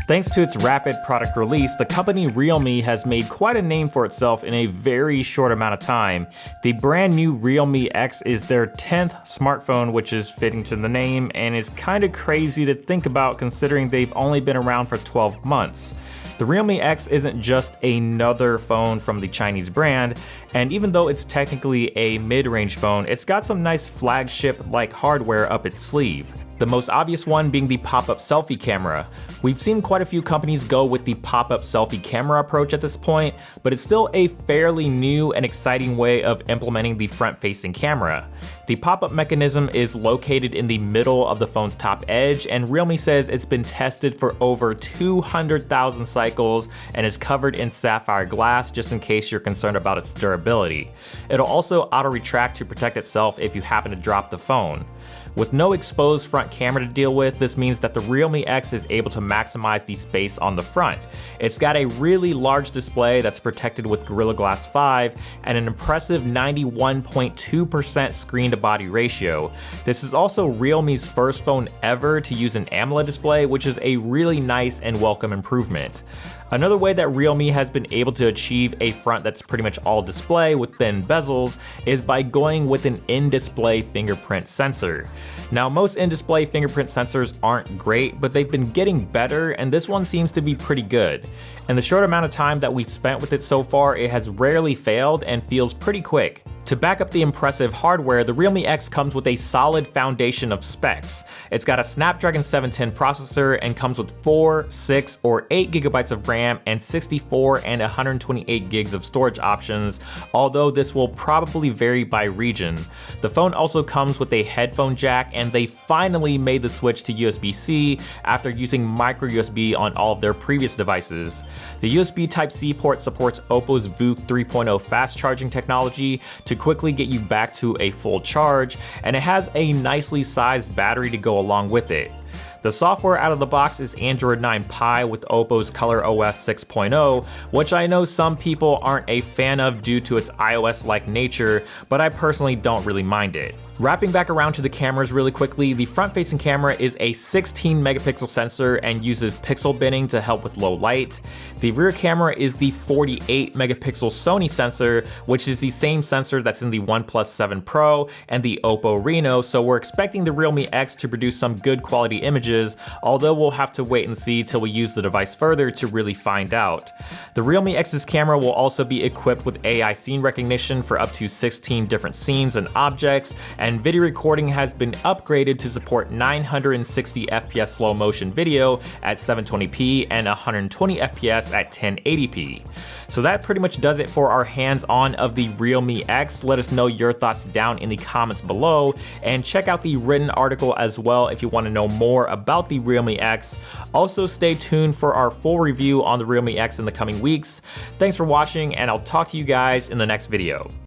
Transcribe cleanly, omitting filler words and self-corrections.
Thanks to its rapid product release, the company Realme has made quite a name for itself in a very short amount of time. The brand new Realme X is their 10th smartphone, which is fitting to the name and is kind of crazy to think about considering they've only been around for 12 months. The Realme X isn't just another phone from the Chinese brand, and even though it's technically a mid-range phone, it's got some nice flagship-like hardware up its sleeve. The most obvious one being the pop-up selfie camera. We've seen quite a few companies go with the pop-up selfie camera approach at this point, but it's still a fairly new and exciting way of implementing the front-facing camera. The pop-up mechanism is located in the middle of the phone's top edge, and Realme says it's been tested for over 200,000 cycles and is covered in sapphire glass just in case you're concerned about its durability. It'll also auto-retract to protect itself if you happen to drop the phone. With no exposed front camera to deal with, this means that the Realme X is able to maximize the space on the front. It's got a really large display that's protected with Gorilla Glass 5 and an impressive 91.2% screen to body ratio. This is also Realme's first phone ever to use an AMOLED display, which is a really nice and welcome improvement. Another way that Realme has been able to achieve a front that's pretty much all display with thin bezels is by going with an in-display fingerprint sensor. Now, most in-display fingerprint sensors aren't great, but they've been getting better, and this one seems to be pretty good. In the short amount of time that we've spent with it so far, it has rarely failed and feels pretty quick. To back up the impressive hardware, the Realme X comes with a solid foundation of specs. It's got a Snapdragon 710 processor and comes with 4, 6, or 8 gigabytes of RAM and 64 and 128 gigs of storage options, although this will probably vary by region. The phone also comes with a headphone jack, and they finally made the switch to USB-C after using micro USB on all of their previous devices. The USB Type-C port supports Oppo's VOOC 3.0 fast charging technology to quickly get you back to a full charge, and it has a nicely sized battery to go along with it. The software out of the box is Android 9 Pie with Oppo's ColorOS 6.0, which I know some people aren't a fan of due to its iOS-like nature, but I personally don't really mind it. Wrapping back around to the cameras really quickly, the front-facing camera is a 16 megapixel sensor and uses pixel binning to help with low light. The rear camera is the 48 megapixel Sony sensor, which is the same sensor that's in the OnePlus 7 Pro and the Oppo Reno, so we're expecting the Realme X to produce some good quality images, although we'll have to wait and see till we use the device further to really find out. The Realme X's camera will also be equipped with AI scene recognition for up to 16 different scenes and objects, and video recording has been upgraded to support 960 FPS slow motion video at 720p and 120 FPS at 1080p. So that pretty much does it for our hands-on of the Realme X. Let us know your thoughts down in the comments below, and check out the written article as well if you want to know more about the Realme X. Also, stay tuned for our full review on the Realme X in the coming weeks. Thanks for watching, and I'll talk to you guys in the next video.